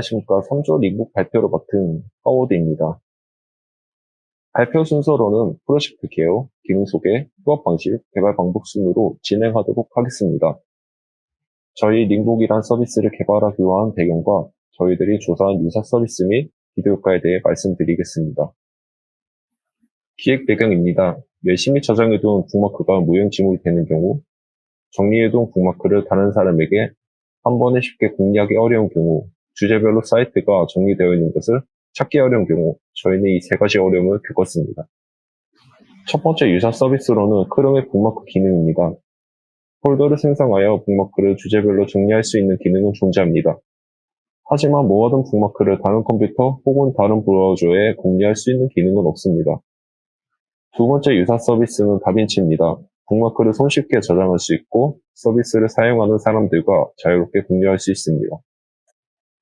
안녕하십니까. 3조 링북 발표를 맡은 하워드입니다. 발표 순서로는 프로젝트 개요, 기능 소개, 휴업 방식, 개발 방법 순으로 진행하도록 하겠습니다. 저희 링북이란 서비스를 개발하기 위한 배경과 저희들이 조사한 유사 서비스 및 기대 효과에 대해 말씀드리겠습니다. 기획 배경입니다. 열심히 저장해둔 북마크가 무용 지물이 되는 경우, 정리해둔 북마크를 다른 사람에게 한 번에 쉽게 공유하기 어려운 경우, 주제별로 사이트가 정리되어 있는 것을 찾기 어려운 경우, 저희는 이 세 가지 어려움을 겪었습니다. 첫 번째 유사 서비스로는 크롬의 북마크 기능입니다. 폴더를 생성하여 북마크를 주제별로 정리할 수 있는 기능은 존재합니다. 하지만 모아둔 북마크를 다른 컴퓨터 혹은 다른 브라우저에 공유할 수 있는 기능은 없습니다. 두 번째 유사 서비스는 다빈치입니다. 북마크를 손쉽게 저장할 수 있고 서비스를 사용하는 사람들과 자유롭게 공유할 수 있습니다.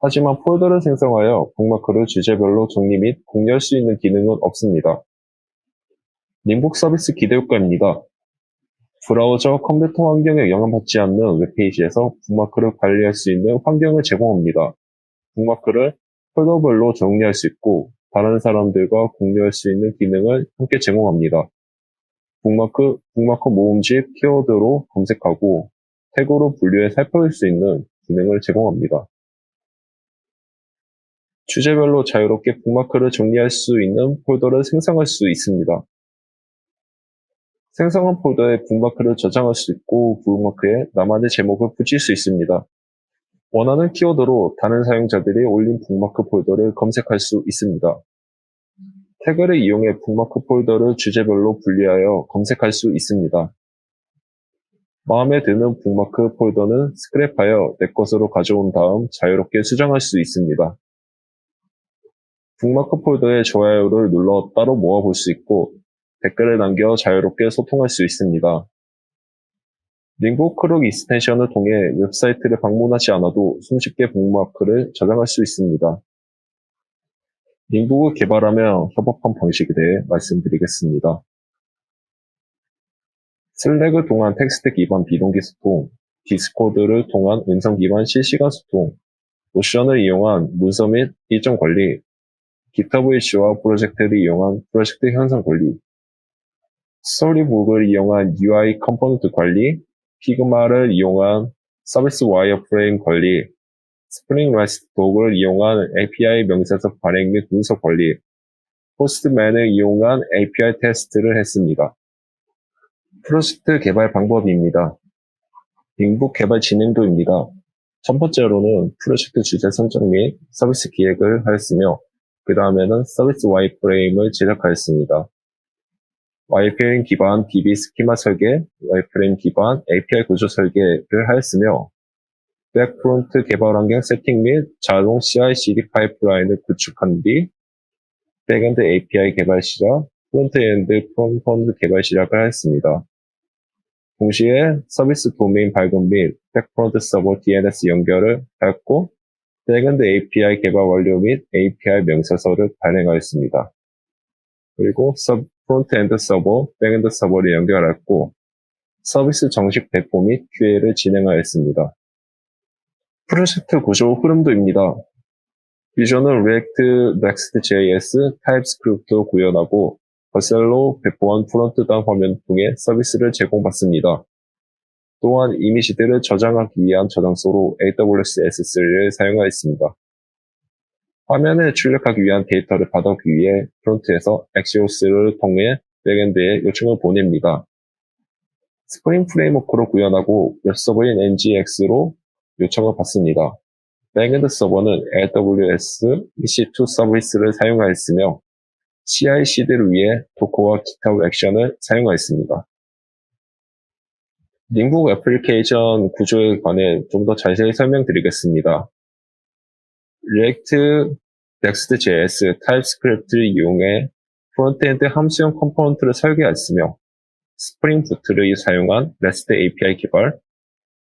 하지만 폴더를 생성하여 북마크를 주제별로 정리 및 공유할 수 있는 기능은 없습니다. 링북 서비스 기대 효과입니다. 브라우저 컴퓨터 환경에 영향받지 않는 웹페이지에서 북마크를 관리할 수 있는 환경을 제공합니다. 북마크를 폴더별로 정리할 수 있고 다른 사람들과 공유할 수 있는 기능을 함께 제공합니다. 북마크 모음집 키워드로 검색하고 태그로 분류해 살펴볼 수 있는 기능을 제공합니다. 주제별로 자유롭게 북마크를 정리할 수 있는 폴더를 생성할 수 있습니다. 생성한 폴더에 북마크를 저장할 수 있고 북마크에 나만의 제목을 붙일 수 있습니다. 원하는 키워드로 다른 사용자들이 올린 북마크 폴더를 검색할 수 있습니다. 태그를 이용해 북마크 폴더를 주제별로 분리하여 검색할 수 있습니다. 마음에 드는 북마크 폴더는 스크랩하여 내 것으로 가져온 다음 자유롭게 수정할 수 있습니다. 북마크 폴더에 좋아요를 눌러 따로 모아볼 수 있고 댓글을 남겨 자유롭게 소통할 수 있습니다. 링북 크록 익스텐션을 통해 웹사이트를 방문하지 않아도 손쉽게 북마크를 저장할 수 있습니다. 링북을 개발하며 협업한 방식에 대해 말씀드리겠습니다. 슬랙을 통한 텍스트 기반 비동기 소통, 디스코드를 통한 음성 기반 실시간 소통, 노션을 이용한 문서 및 일정 관리, GitHub 이슈와 프로젝트를 이용한 프로젝트 현상 관리, 스토리북을 이용한 UI 컴포넌트 관리, 피그마를 이용한 서비스 와이어프레임 관리, 스프링 레스트 독을 이용한 API 명세서 발행 및 분석 관리, 포스트맨을 이용한 API 테스트를 했습니다. 프로젝트 개발 방법입니다. 링북 개발 진행도입니다. 첫 번째로는 프로젝트 주제 선정 및 서비스 기획을 하였으며 그 다음에는 서비스 와이프레임을 제작하였습니다. 와이프레임 기반 DB 스키마 설계, 와이프레임 기반 API 구조 설계를 하였으며 백프론트 개발 환경 세팅 및 자동 CI/CD 파이프라인을 구축한 뒤 백엔드 API 개발 시작, 프론트엔드 프론트엔드 개발 시작을 하였습니다. 동시에 서비스 도메인 발급 및 백프론트 서버 DNS 연결을 하였고 백엔드 API 개발 완료 및 API 명세서를 발행하였습니다. 그리고 프론트엔드 서버, 백엔드 서버를 연결하였고 서비스 정식 배포 및 QA를 진행하였습니다. 프로젝트 구조 흐름도입니다. 비전은 React, Next.js, TypeScript로 구현하고 버셀로 배포한 프론트단 화면 통해 서비스를 제공받습니다. 또한 이미지들을 저장하기 위한 저장소로 AWS S3를 사용하였습니다. 화면에 출력하기 위한 데이터를 받아오기 위해 프론트에서 Axios를 통해 백엔드에 요청을 보냅니다. 스프링 프레임워크로 구현하고 웹서버인 NGX로 요청을 받습니다. 백엔드 서버는 AWS EC2 서비스를 사용하였으며 CI/CD를 위해 도커와 GitHub 액션을 사용하였습니다. 링북 애플리케이션 구조에 관해 좀 더 자세히 설명드리겠습니다. React, Next.js, TypeScript를 이용해 프론트엔드 함수형 컴포넌트를 설계하였으며 스프링 부트를 사용한 REST API 개발,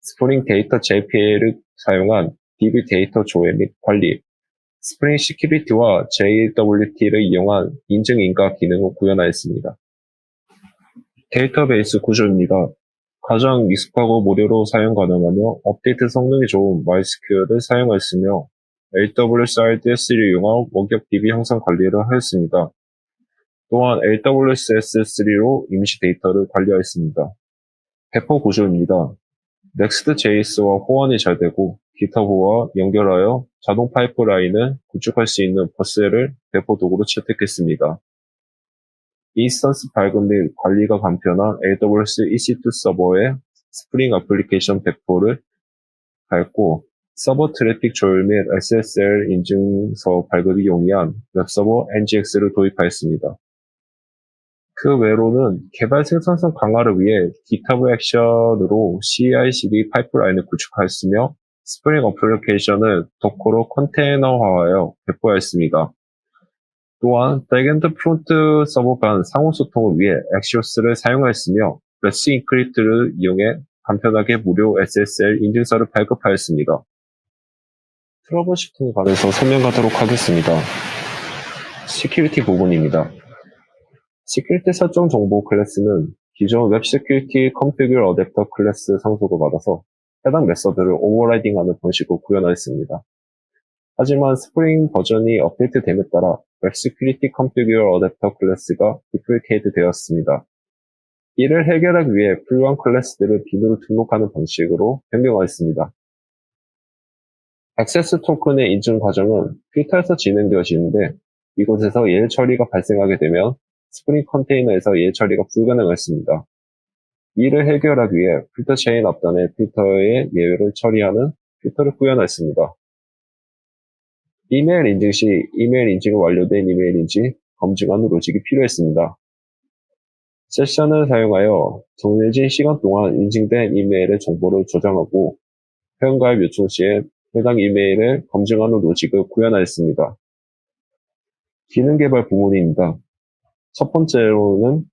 스프링 데이터 JPA를 사용한 DB 데이터 조회 및 관리, 스프링 시큐리티와 JWT를 이용한 인증 인가 기능을 구현하였습니다. 데이터베이스 구조입니다. 가장 익숙하고 무료로 사용 가능하며 업데이트 성능이 좋은 MySQL을 사용하였으며 AWS RDS를 이용한 원격 DB 형성 관리를 하였습니다. 또한 AWS S3로 임시 데이터를 관리하였습니다. 배포 구조입니다. Next.js와 호환이 잘 되고 GitHub와 연결하여 자동 파이프라인을 구축할 수 있는 버스를 배포 도구로 채택했습니다. 인스턴스 발급 및 관리가 간편한 AWS EC2 서버에 스프링 애플리케이션 배포를 하였고, 서버 트래픽 조율 및 SSL 인증서 발급이 용이한 웹서버 NGX를 도입하였습니다. 그 외로는 개발 생산성 강화를 위해 GitHub 액션으로 CI/CD 파이프라인을 구축하였으며 스프링 어플리케이션을 도커로 컨테이너화하여 배포하였습니다. 또한 백엔드 프론트 서버 간 상호 소통을 위해 엑시오스를 사용하였으며 레스 인크립트를 이용해 간편하게 무료 SSL 인증서를 발급하였습니다. 트러블 슈팅에 관해서 설명하도록 하겠습니다. 시큐리티 부분입니다. 시큐리티 설정 정보 클래스는 기존 웹 시큐리티 컨피규어 어댑터 클래스 상속을 받아서 해당 메서드를 오버라이딩하는 방식으로 구현하였습니다. 하지만 스프링 버전이 업데이트됨에 따라 웹 시큐리티 컨피규어 어댑터 클래스가 디프리케이트 되었습니다. 이를 해결하기 위해 필요한 클래스들을 비누로 등록하는 방식으로 변경하였습니다. 액세스 토큰의 인증 과정은 필터에서 진행되어지는데 이곳에서 예외 처리가 발생하게 되면 스프링 컨테이너에서 예외 처리가 불가능했습니다. 이를 해결하기 위해 필터 체인 앞단에 필터의 예외를 처리하는 필터를 구현했습니다. 이메일 인증 시 이메일 인증이 완료된 이메일인지 검증하는 로직이 필요했습니다. 세션을 사용하여 정해진 시간 동안 인증된 이메일의 정보를 저장하고 회원가입 요청 시에 해당 이메일을 검증하는 로직을 구현하였습니다. 기능 개발 부문입니다. 첫 번째로는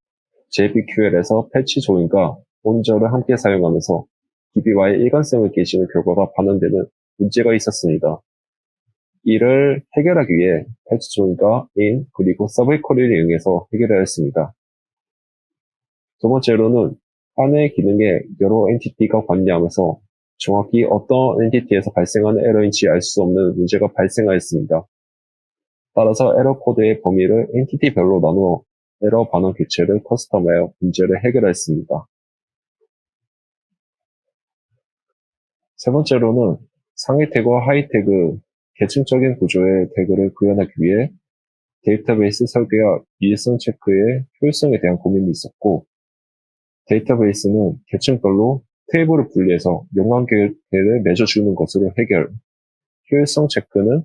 JPQL에서 패치 조인과 모니저를 함께 사용하면서 DB와의 일관성을 계시는 결과가 반영되는 문제가 있었습니다. 이를 해결하기 위해 패치 조인과 in 그리고 서브 쿼리를 이용해서 해결하였습니다. 두 번째로는 하나의 기능에 여러 엔티티가 관여하면서 정확히 어떤 엔티티에서 발생하는 에러인지 알 수 없는 문제가 발생하였습니다. 따라서 에러 코드의 범위를 엔티티별로 나누어 에러 반응 교체를 커스텀하여 문제를 해결하였습니다. 세 번째로는 상위 태그와 하위 태그, 계층적인 구조의 태그를 구현하기 위해 데이터베이스 설계와 유의성 체크의 효율성에 대한 고민이 있었고, 데이터베이스는 계층별로 테이블을 분리해서 연관계를 맺어주는 것으로 해결, 효율성 체크는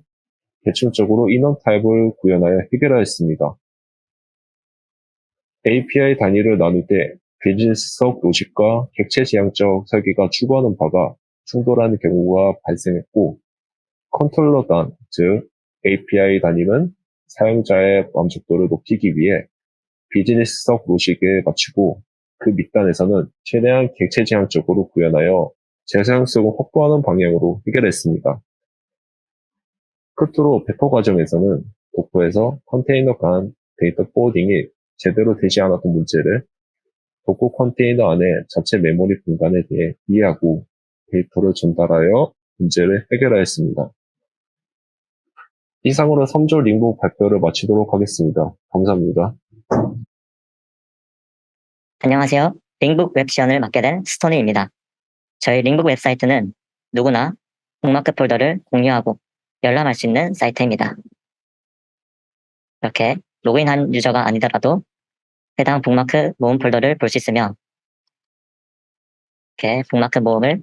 계층적으로 인원 타입을 구현하여 해결하였습니다. API 단위를 나눌 때 비즈니스적 로직과 객체 지향적 설계가 추구하는 바가 충돌하는 경우가 발생했고, 컨트롤러 단, 즉 API 단위는 사용자의 만족도를 높이기 위해 비즈니스적 로직에 맞추고 그 밑단에서는 최대한 객체 지향적으로 구현하여 재사용성을 확보하는 방향으로 해결했습니다. 끝으로 배포 과정에서는 도커에서 컨테이너 간 데이터 포워딩이 제대로 되지 않았던 문제를 도커 컨테이너 안에 자체 메모리 공간에 대해 이해하고 데이터를 전달하여 문제를 해결하였습니다. 이상으로 3조 링북 발표를 마치도록 하겠습니다. 감사합니다. 안녕하세요. 링북 웹시연을 맡게 된 스토니입니다. 저희 링북 웹사이트는 누구나 북마크 폴더를 공유하고 열람할 수 있는 사이트입니다. 이렇게 로그인한 유저가 아니더라도 해당 북마크 모음 폴더를 볼 수 있으며 이렇게 북마크 모음을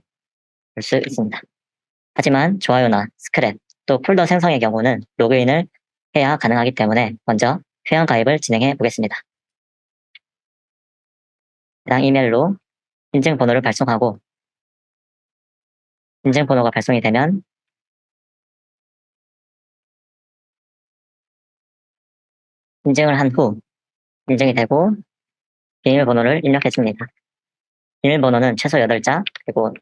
볼 수 있습니다. 하지만 좋아요나 스크랩 또 폴더 생성의 경우는 로그인을 해야 가능하기 때문에 먼저 회원 가입을 진행해 보겠습니다. 해당 이메일로 인증번호를 발송하고 인증번호가 발송이 되면 인증을 한 후 인증이 되고 비밀번호를 입력해줍니다. 비밀번호는 최소 8자 그리고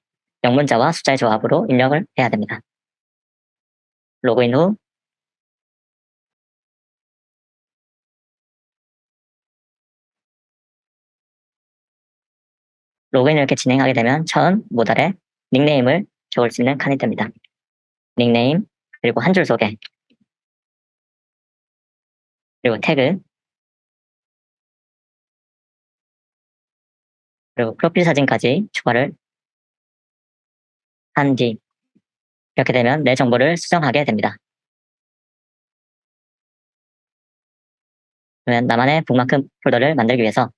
영문자와 숫자의 조합으로 입력을 해야 됩니다. 로그인 후 로그인을 이렇게 진행하게 되면 처음 모달에 닉네임을 적을 수 있는 칸이 뜹니다. 닉네임 그리고 한 줄 소개, 그리고 태그, 그리고 프로필 사진까지 추가를 한 뒤, 이렇게 되면 내 정보를 수정하게 됩니다. 그러면 나만의 북마크 폴더를 만들기 위해서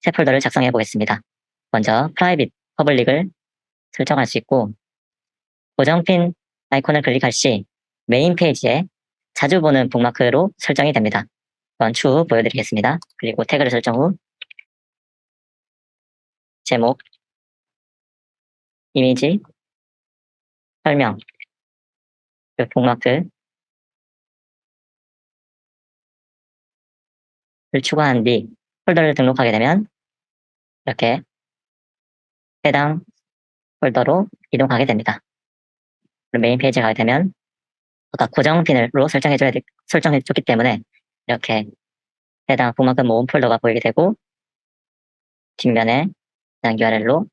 새 폴더를 작성해 보겠습니다. 먼저 프라이빗, 퍼블릭을 설정할 수 있고, 고정핀 아이콘을 클릭할 시 메인 페이지에 자주 보는 북마크로 설정이 됩니다. 이건 추후 보여드리겠습니다. 그리고 태그를 설정 후 제목, 이미지, 설명, 그리고 북마크를 추가한 뒤 폴더를 등록하게 되면 이렇게 해당 폴더로 이동하게 됩니다. 메인 페이지에 가게 되면 아까 고정 핀으로 설정해줬기 때문에 이렇게 해당 북마크 모음 폴더가 보이게 되고 뒷면에 해당 URL로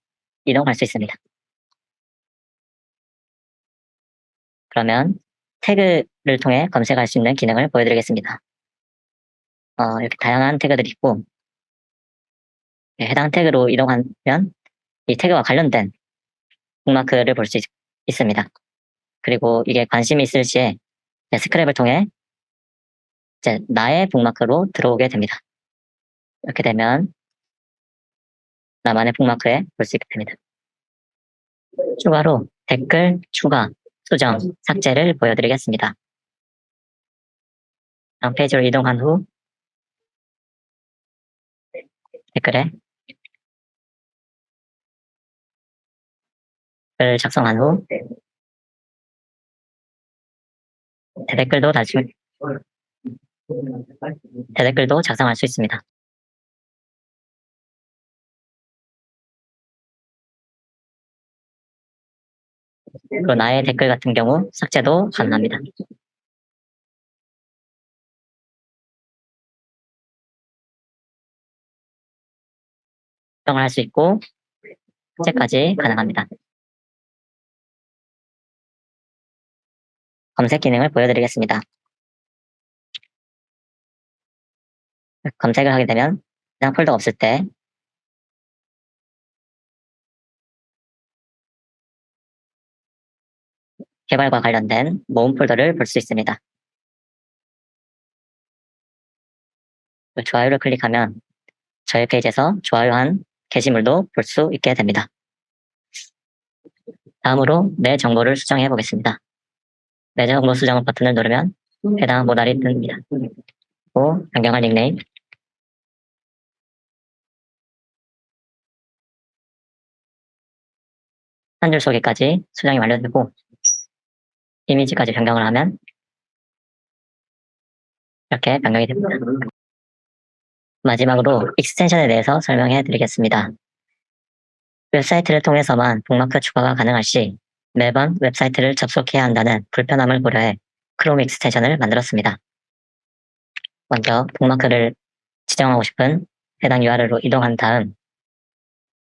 이동할 수 있습니다. 그러면 태그를 통해 검색할 수 있는 기능을 보여드리겠습니다. 이렇게 다양한 태그들이 있고 해당 태그로 이동하면 이 태그와 관련된 북마크를 볼 수 있습니다. 그리고 이게 관심이 있을 시에 스크랩을 통해 이제 나의 북마크로 들어오게 됩니다. 이렇게 되면 나만의 북마크에 볼 수 있게 됩니다. 추가로 댓글, 추가, 수정, 삭제를 보여드리겠습니다. 다음 페이지로 이동한 후 댓글에 글 작성한 후 대댓글도 작성할 수 있습니다. 그리고 나의 댓글 같은 경우 삭제도 가능합니다. 수정을 할 수 있고 삭제까지 가능합니다. 검색 기능을 보여드리겠습니다. 검색을 하게 되면 해당 폴더가 없을 때 개발과 관련된 모음 폴더를 볼 수 있습니다. 좋아요를 클릭하면 저희 페이지에서 좋아요한 게시물도 볼 수 있게 됩니다. 다음으로 내 정보를 수정해 보겠습니다. 내 정보 수정 버튼을 누르면 해당 모달이 뜹니다. 그리고 변경할 닉네임, 한 줄 소개까지 수정이 완료되고 이미지까지 변경을 하면 이렇게 변경이 됩니다. 마지막으로 익스텐션에 대해서 설명해 드리겠습니다. 웹사이트를 통해서만 북마크 추가가 가능할 시 매번 웹사이트를 접속해야 한다는 불편함을 고려해 크롬 익스텐션을 만들었습니다. 먼저 북마크를 지정하고 싶은 해당 URL로 이동한 다음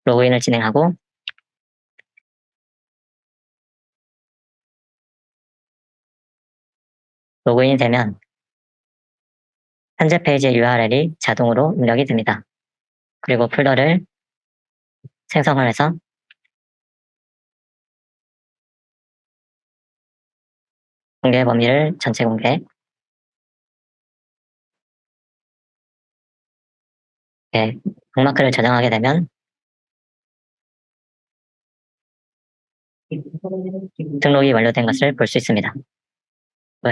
로그인을 진행하고 로그인이 되면 현재 페이지의 URL이 자동으로 입력이 됩니다. 그리고 폴더를 생성을 해서 공개 범위를 전체 공개, 북마크를 저장하게 되면 등록이 완료된 것을 볼 수 있습니다.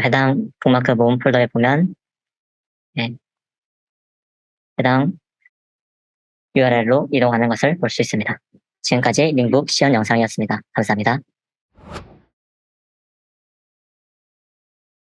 해당 북마크 모음 폴더에 보면 해당 URL로 이동하는 것을 볼 수 있습니다. 지금까지 링북 시연 영상이었습니다. 감사합니다.